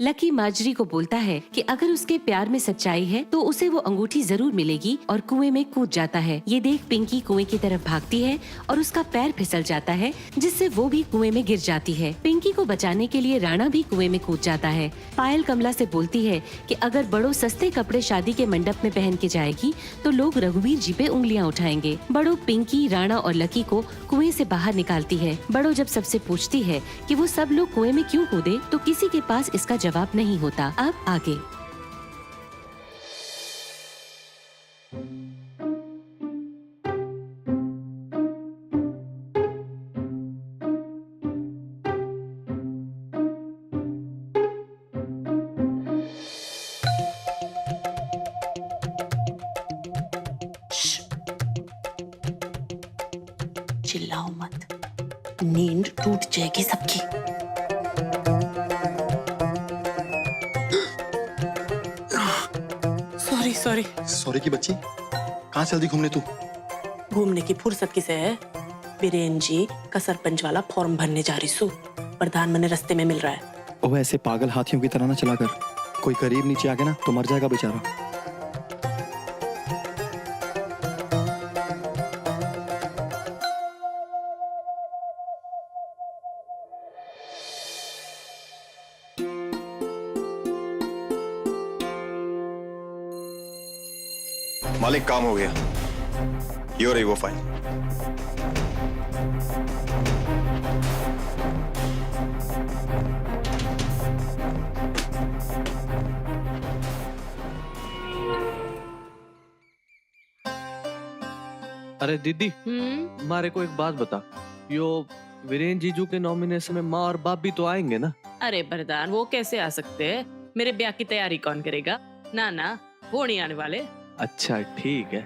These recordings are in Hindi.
लकी मार्जरी को बोलता है कि अगर उसके प्यार में सच्चाई है तो उसे वो अंगूठी जरूर मिलेगी और कुएं में कूद जाता है। ये देख पिंकी कुएं की तरफ भागती है और उसका पैर फिसल जाता है जिससे वो भी कुएं में गिर जाती है। पिंकी को बचाने के लिए राणा भी कुएं में कूद जाता है। पायल कमला से बोलती है कि अगर बड़ों सस्ते कपड़े शादी के मंडप में पहन के जाएगी तो लोग रघुवीर जी पे उंगलियां उठाएंगे। बड़ों पिंकी, राणा और लकी को कुएं से बाहर निकालती है। बड़ों जब सबसे पूछती है कि वो सब लोग कुएं में क्यों कूदे तो किसी के पास इसका जवाब नहीं होता। अब आगे। चिल्लाओ मत, नींद टूट जाएगी सबकी। सॉरी सॉरी की बच्ची, कहाँ चल दी घूमने तू? घूमने की फुर्सत किसे है? बीरेन जी का सरपंच वाला फॉर्म भरने जा रही सू। प्रधानमंत्री रास्ते में मिल रहा है। ओ ऐसे पागल हाथियों की तरह ना चला कर, कोई गरीब नीचे आ गया ना तो मर जाएगा बेचारा। मालिक, काम हो गया। ये रही वो फाइल। अरे दीदी, हमारे को एक बात बता, यो वीरेन जीजू के नॉमिनेशन में माँ और बाप भी तो आएंगे ना? अरे प्रधान, वो कैसे आ सकते हैं? मेरे ब्याह की तैयारी कौन करेगा? ना ना, वो नहीं आने वाले। अच्छा ठीक है।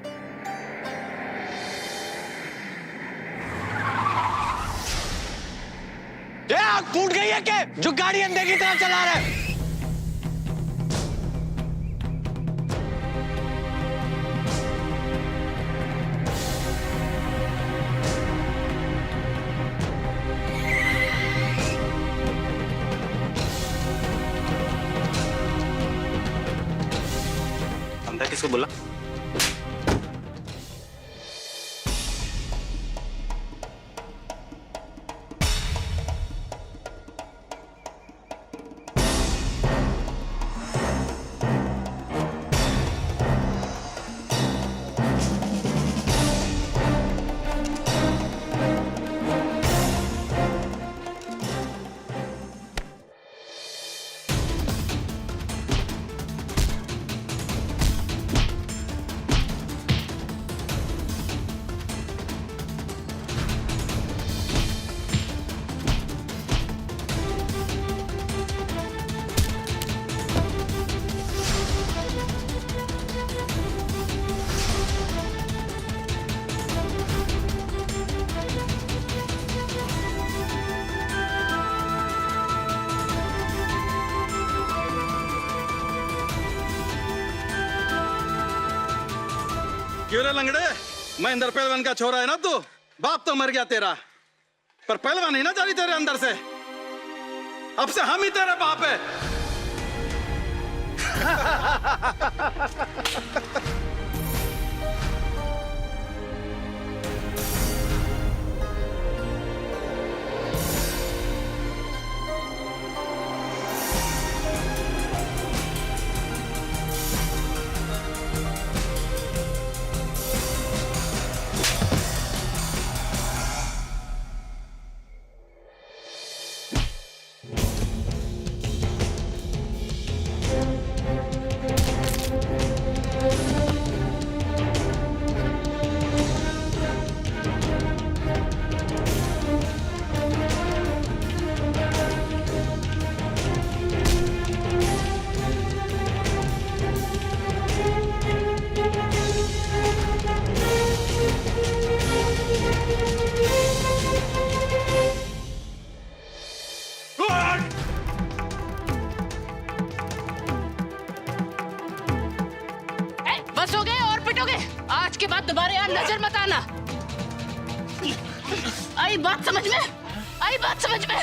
आग फूट गई है क्या जो गाड़ी अंधे की तरफ चला रहा है? अंधा किसको बोला? क्यों रे लंगड़े, महेंद्र पहलवान का छोरा है ना तू? बाप तो मर गया तेरा, पर पहलवान नहीं ना जारी तेरे अंदर से। अब से हम ही तेरे बाप है। बस हो गए और पिटोगे। आज के बाद दोबारा यहाँ नजर मत आना। आई बात समझ में? आई बात समझ में?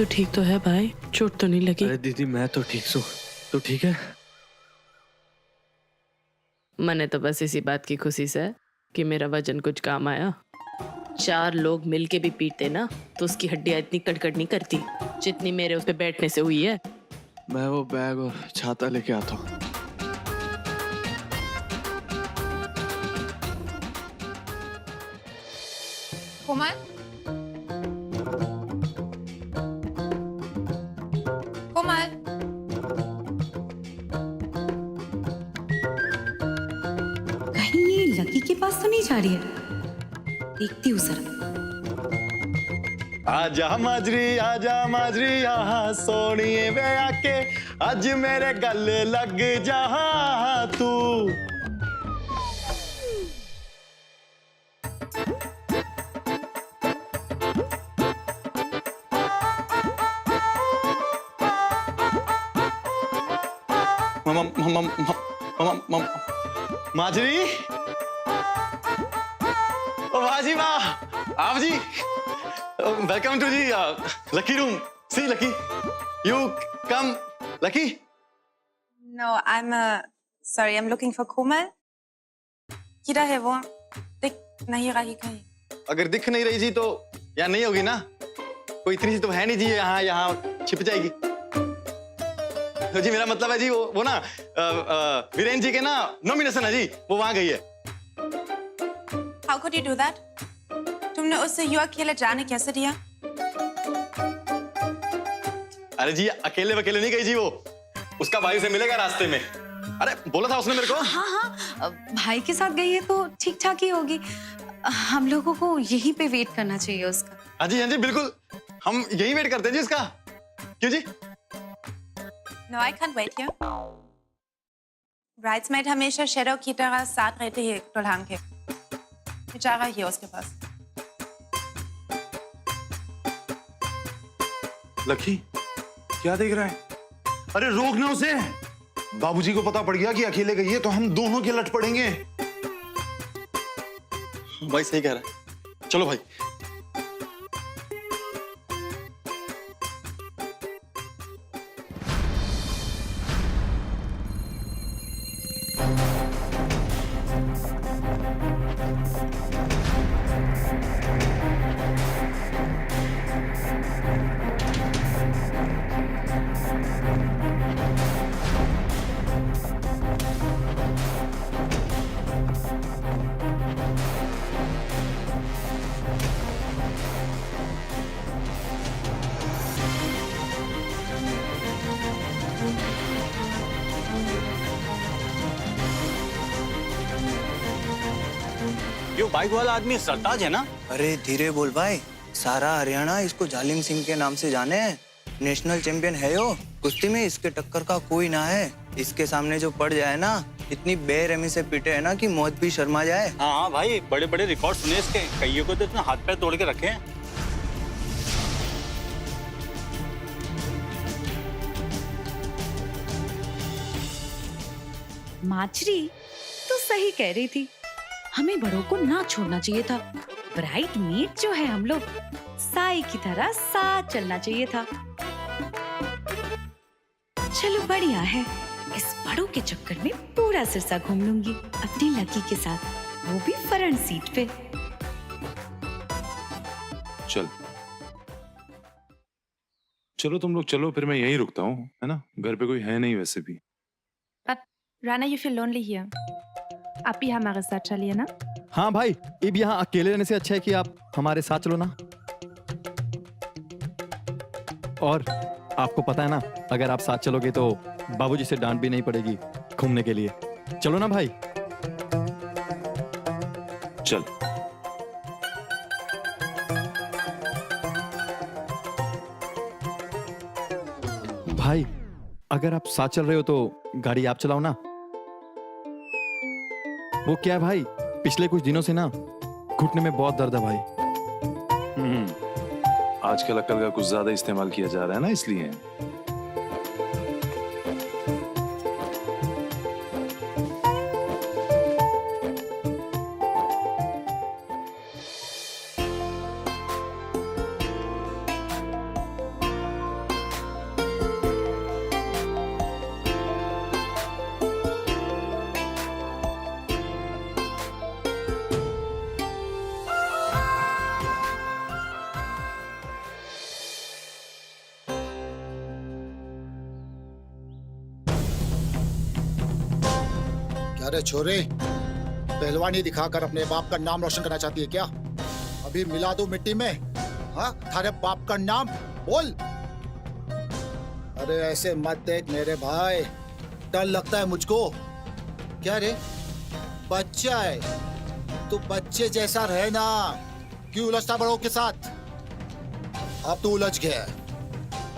तू ठीक तो है भाई? चोट तो नहीं लगी? अरे दीदी मैं तो ठीक हूँ, तो ठीक है? मने तो बस इसी बात की खुशी से कि मेरा वजन कुछ काम आया। 4 लोग मिलके भी पीटते ना तो उसकी हड्डियां इतनी कड़कड़ नहीं करती जितनी मेरे उस पे बैठने से हुई है। मैं वो बैग और छाता लेके आता हूँ। कोमल, कोमल, कहीं ये लकी के पास तो नहीं जा रही है? देखती हूँ जरा। आजा माजरी यहाँ सोनिए वे आके आज मेरे गले लग जा तू। माजरी, ओ बाजी वाह, आप जी, वेलकम टू जी lucky room. See lucky, you come lucky. No, I'm sorry, I'm looking for Komal. किधर है वो? दिख नहीं रही कहीं। अगर दिख नहीं रही जी तो यहाँ नहीं होगी ना, कोई इतनी सी तो है नहीं जी, यहाँ छिप जाएगी। तो जी मेरा मतलब है जी वो ना वीरेन जी के ना नॉमिनेशन है जी, वो वहां गई है। How could you do that? तुमने उससे यूं अकेले जाने कैसे दिया? अरे जी अकेले वकेले नहीं गई जी, वो उसका भाई से मिलेगा रास्ते में। अरे बोला था उसने मेरे को। हाँ, भाई के साथ गई है तो ठीक ठाक ही होगी। हम लोगों को यहीं पे वेट करना चाहिए उसका। हाँ जी बिल्कुल, हम यही वेट करते हैं जी उसका। क्यों जी? No, I can't wait here. Bridesmaid हमेशा शेडो की तरह साथ रहती है दुल्हन के। बेचारा ही उसके पास। लकी, क्या देख रहा है? अरे रोक ना उसे। बाबूजी को पता पड़ गया कि अकेले गई है तो हम दोनों के लट पड़ेंगे। भाई सही कह रहा है, चलो भाई। यो बाइक वाला आदमी सरताज है ना? अरे धीरे बोल भाई, सारा हरियाणा इसको जालिम सिंह के नाम से जाने हैं। नेशनल चैंपियन है यो, कुश्ती में इसके टक्कर का कोई ना है। इसके सामने जो पड़ जाए ना, इतनी बेरहमी से पिटे है ना कि मौत भी शर्मा जाए। हाँ भाई, बड़े बड़े रिकॉर्ड सुने इसके, कईयों को तो इतना हाथ पैर तोड़ के रखे हैं। माचरी तो सही कह रही थी, हमें बड़ों को ना छोड़ना चाहिए था। ब्राइड मेट जो है हम लोग, साई की तरह साथ चलना चाहिए था। चलो बढ़िया है, इस बड़ों के चक्कर में पूरा सिरसा घूम लूंगी अपनी लकी के साथ, वो भी फ्रंट सीट पे। चलो तुम लोग चलो, फिर मैं यहीं रुकता हूँ, है ना? घर पे कोई है नहीं वैसे भी। Rana, you feel lonely here. आप भी हमारे साथ चलिए ना। हाँ भाई, अब यहाँ अकेले रहने से अच्छा है कि आप हमारे साथ चलो ना। और आपको पता है ना, अगर आप साथ चलोगे तो बाबूजी से डांट भी नहीं पड़ेगी घूमने के लिए। चलो ना भाई। चल। भाई अगर आप साथ चल रहे हो तो गाड़ी आप चलाओ ना। वो क्या है भाई, पिछले कुछ दिनों से ना घुटने में बहुत दर्द है भाई। आजकल अक्ल का कुछ ज्यादा इस्तेमाल किया जा रहा है ना, इसलिए। अरे छोरे, पहलवानी दिखाकर अपने बाप का नाम रोशन करना चाहती है क्या? अभी मिला दो मिट्टी में। हाँ, थारे बाप का नाम बोल। अरे ऐसे मत देख मेरे भाई, डर लगता है मुझको। क्या रे, बच्चा है तो बच्चे जैसा रहे ना, क्यों उलझता बड़ों के साथ? अब तो उलझ गया,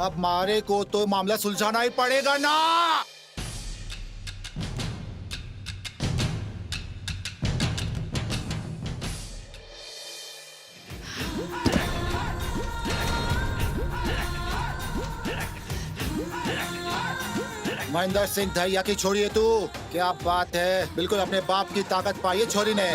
अब मारे को तो मामला सुलझाना ही पड़ेगा ना। महेंद्र सिंह धैया की छोरी है तू। क्या बात है, बिल्कुल अपने बाप की ताकत पाई है छोरी ने।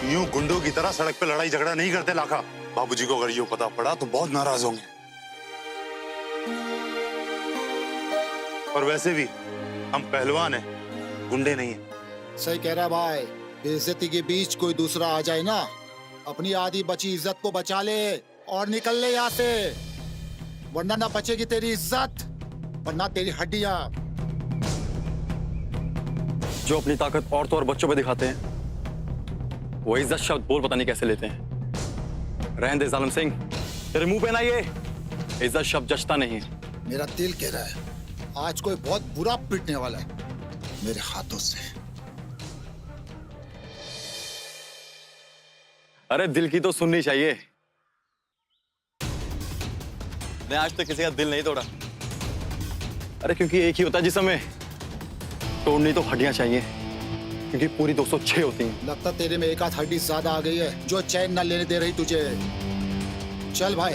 यूं गुंडों की तरह सड़क पे लड़ाई झगड़ा नहीं करते लाखा। बाबूजी को अगर यूं पता पड़ा तो बहुत नाराज होंगे। और वैसे भी हम पहलवान हैं, गुंडे नहीं हैं। सही कह रहा भाई, बेइज्जती के बीच कोई दूसरा आ जाए ना, अपनी आधी बची इज्जत को बचा ले और निकल ले यहाँ से, वरना ना बचेगी तेरी इज्जत वरना तेरी हड्डियां। जो अपनी ताकत औरतों और बच्चों पे दिखाते हैं, वो इज्जत शब्द बोल पता नहीं कैसे लेते हैं। रहने दे जालिम सिंह, तेरे मुंह पे ना ये इज्जत शब्द जचता नहीं है। मेरा दिल कह रहा है आज कोई बहुत बुरा पिटने वाला है मेरे हाथों से। अरे दिल की तो सुननी चाहिए। मैं आज तक किसी का दिल नहीं तोड़ा। अरे क्योंकि एक ही होता है जिस समय तोड़नी तो हड्डियां चाहिए, क्योंकि पूरी 206 होती हैं। लगता तेरे में एक आध हड्डी ज्यादा आ गई है जो चैन न लेने दे रही तुझे। चल भाई,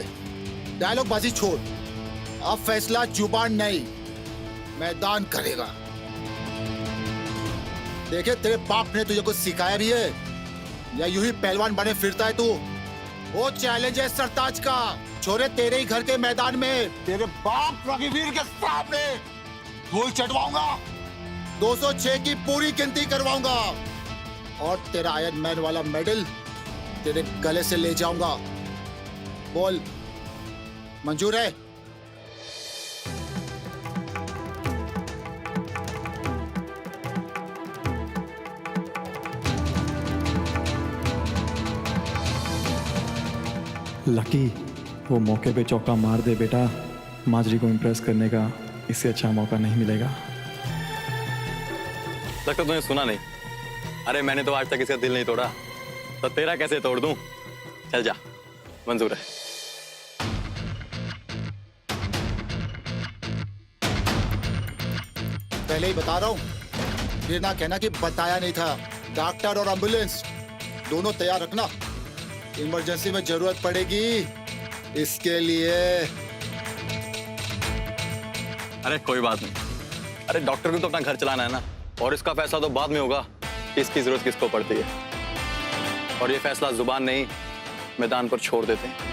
डायलॉग बाजी छोड़, अब फैसला जुबान नहीं मैदान करेगा। देखे तेरे बाप ने तुझे कुछ सिखाया भी है या यूं ही पहलवान बने फिरता है तू? वो चैलेंज है सरताज का, छोरे तेरे ही घर के मैदान में तेरे बाप रघुवीर के सामने धूल चटवाऊंगा, 206 की पूरी गिनती करवाऊंगा और तेरा आयरन मैन वाला मेडल तेरे गले से ले जाऊंगा। बोल, मंजूर है? लकी, वो मौके पे चौका मार दे बेटा। माजरी को इम्प्रेस करने का इससे अच्छा मौका नहीं मिलेगा। लगता तुमने सुना नहीं, अरे मैंने तो आज तक इसका दिल नहीं तोड़ा, तो तेरा कैसे तोड़ दूं? चल जा, मंजूर है। पहले ही बता रहा हूँ, फिर ना कहना कि बताया नहीं था। डॉक्टर और एम्बुलेंस दोनों तैयार रखना, इमरजेंसी में जरूरत पड़ेगी इसके लिए। अरे कोई बात नहीं, अरे डॉक्टर को तो अपना घर चलाना है ना, और इसका फैसला तो बाद में होगा कि इसकी जरूरत किसको पड़ती है। और ये फैसला जुबान नहीं, मैदान पर छोड़ देते हैं।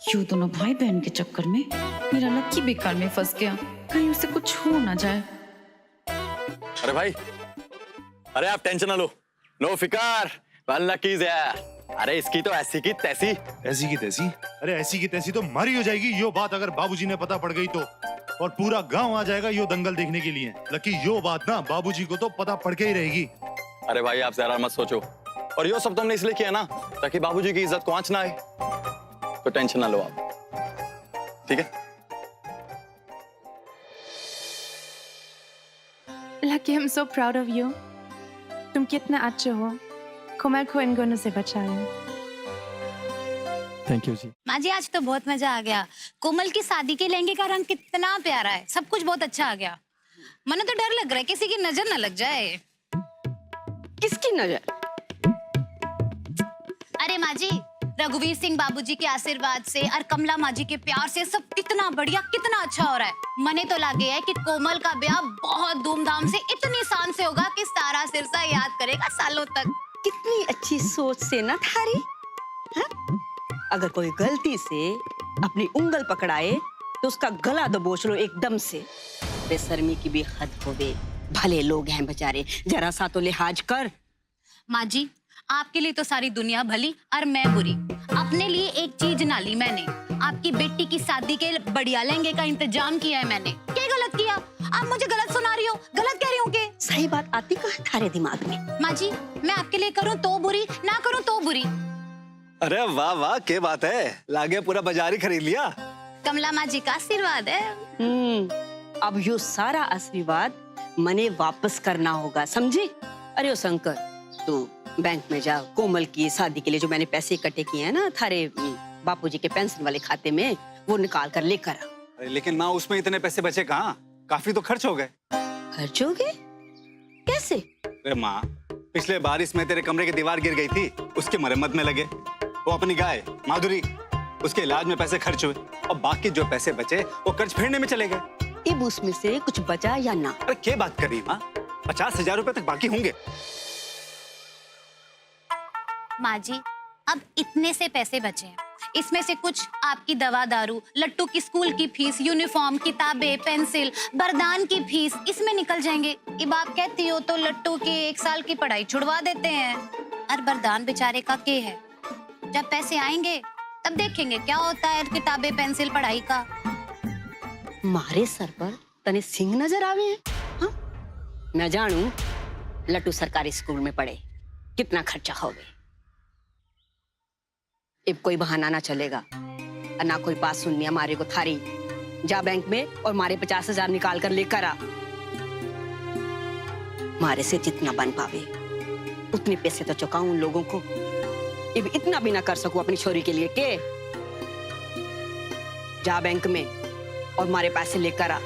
यूं दोनों भाई बहन के चक्कर में मेरा लक्की बेकार में फंस गया, कहीं उसे कुछ हो ना जाए। अरे भाई, अरे आप टेंशन ना लो, नो फिकर, लकीज है। अरे इसकी तो ऐसी की तैसी। ऐसी की तैसी? अरे ऐसी की तैसी तो मारी हो जाएगी यो बात अगर बाबूजी ने पता पड़ गई तो, और पूरा गांव आ जाएगा यो दंगल देखने के लिए। लकी यो बात ना बाबूजी को तो पता पड़ के ही रहेगी। अरे भाई आप ज्यादा मत सोचो, और यो सब तुमने इसलिए किया ना ताकि बाबूजी की इज्जत को आंच ना आए, तो टेंशन ना लो आप, ठीक है? Lucky, I'm so proud of you. तुम कितना अच्छे हो, कोमल को इन गुणों से बचाया। थैंक यू जी। माँ जी आज तो बहुत मजा आ गया। कोमल की शादी के लहंगे का रंग कितना प्यारा है, सब कुछ बहुत अच्छा आ गया। मने तो डर लग रहा है किसी की नजर ना लग जाए। किसकी नजर? अरे माँ जी, रघुवीर सिंह बाबूजी के आशीर्वाद से और कमला माँ जी के प्यार से सब कितना बढ़िया, कितना अच्छा हो रहा है। मने तो लगे है कि कोमल का ब्याह बहुत धूमधाम से, इतनी शान से होगा कि सारा सिरसा याद करेगा सालों तक। कितनी अच्छी सोच से ना थारी। हा? अगर कोई गलती से अपनी उंगल पकड़ाए तो उसका गला दबोच लो एकदम से। बेशर्मी की भी हद होवे, भले लोग हैं बेचारे, जरा सा तो लिहाज कर। माँ जी आपके लिए तो सारी दुनिया भली और मैं बुरी। अपने लिए एक चीज ना ली मैंने, आपकी बेटी की शादी के बढ़िया लहंगे का इंतजाम किया है मैंने। क्या गलत किया? आप मुझे गलत सुना रही हो, गलत कह रही हो के? सही बात आती कहाँ थारे दिमाग में? माँ जी मैं आपके लिए करूँ तो बुरी, ना करूँ तो बुरी। अरे वाह वाह, क्या बात है, लागे पूरा बाजार ही खरीद लिया। कमला माँ जी का आशीर्वाद है। अब यो सारा आशीर्वाद मने वापस करना होगा, समझे? अरे ओ शंकर, तू बैंक में जा, कोमल की शादी के लिए जो मैंने पैसे इकट्ठे किए हैं ना थारे बापूजी के पेंशन वाले खाते में, वो निकाल कर लेकर आ। अरे लेकिन माँ उसमें इतने पैसे बचे कहाँ, काफी तो खर्च हो गए। खर्च हो गए? कैसे? अरे माँ, पिछले बारिश में तेरे कमरे की दीवार गिर गई थी, उसकी मरम्मत में लगे। वो अपनी गाय माधुरी, उसके इलाज में पैसे खर्च हुए, और बाकी जो पैसे बचे वो कर्ज फेरने में चले गए। अब उसमें से कुछ बचा या ना? अरे क्या बात कर रही है माँ, 50,000 रुपए तक बाकी होंगे। माँ जी अब इतने से पैसे बचे हैं, इसमें से कुछ आपकी दवा दारू, लट्टू की स्कूल की फीस, यूनिफॉर्म, किताबें, पेंसिल, बरदान की फीस इसमें निकल जाएंगे। अब आप कहती हो तो लट्टू की 1 साल की पढ़ाई छुड़वा देते हैं। और बरदान बेचारे का क्या है, जब पैसे आएंगे तब देखेंगे क्या होता है किताबें, पेंसिल, पढ़ाई का। मारे सर पर तने सिंह नजर आवे हैं? हाँ? मैं जानू लट्टू सरकारी स्कूल में पढ़े, कितना खर्चा हो गए। अब कोई बहाना ना चलेगा, और ना कोई बात सुननी हमारे को थारी। जा बैंक में और मारे 50,000 निकाल कर लेकर आ। मारे से जितना बन पावे उतने पैसे तो चुकाऊं उन लोगों को। अब इतना भी ना कर सकूं अपनी छोरी के लिए के? जा बैंक में और मारे पैसे लेकर आ।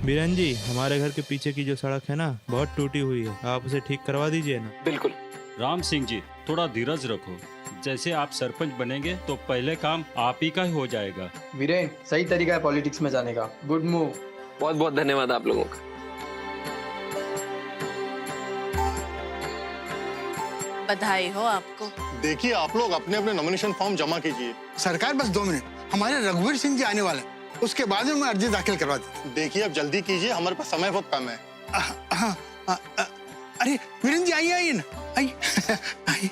बीरन जी, हमारे घर के पीछे की जो सड़क है ना बहुत टूटी हुई है, आप उसे ठीक करवा दीजिए ना। बिल्कुल। राम सिंह जी थोड़ा धीरज रखो, जैसे आप सरपंच बनेंगे तो पहले काम आप ही का ही हो जाएगा। वीरेन सही तरीका है पॉलिटिक्स में जाने का, गुड मूव। बहुत बहुत धन्यवाद आप लोगों का। बधाई हो आपको। देखिए आप लोग अपने अपने नॉमिनेशन फॉर्म जमा कीजिए। सरकार बस 2 मिनट, हमारे रघुवीर सिंह जी आने वाले, उसके बाद में मैं अर्जी दाखिल करवा दी। देखिए अब जल्दी कीजिए, हमारे पास समय बहुत कम है। अरे वीरेन जी आइए आइए ना, आइए आइए।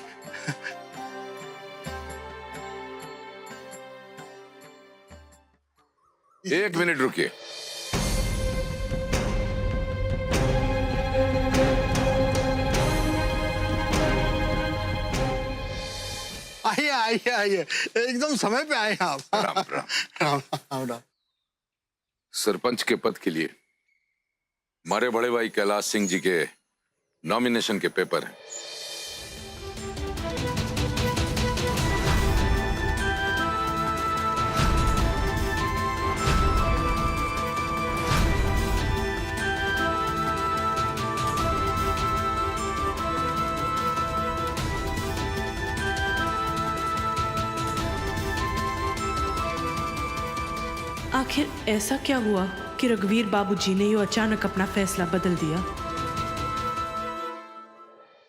एक मिनट रुकिए। आइए आइए आइए, एकदम समय पे आए आप। राम राम। राम राम राम। सरपंच के पद के लिए हमारे बड़े भाई कैलाश सिंह जी के नॉमिनेशन के पेपर हैं। आखिर ऐसा क्या हुआ कि रघुवीर बाबूजी ने यो अचानक अपना फैसला बदल दिया?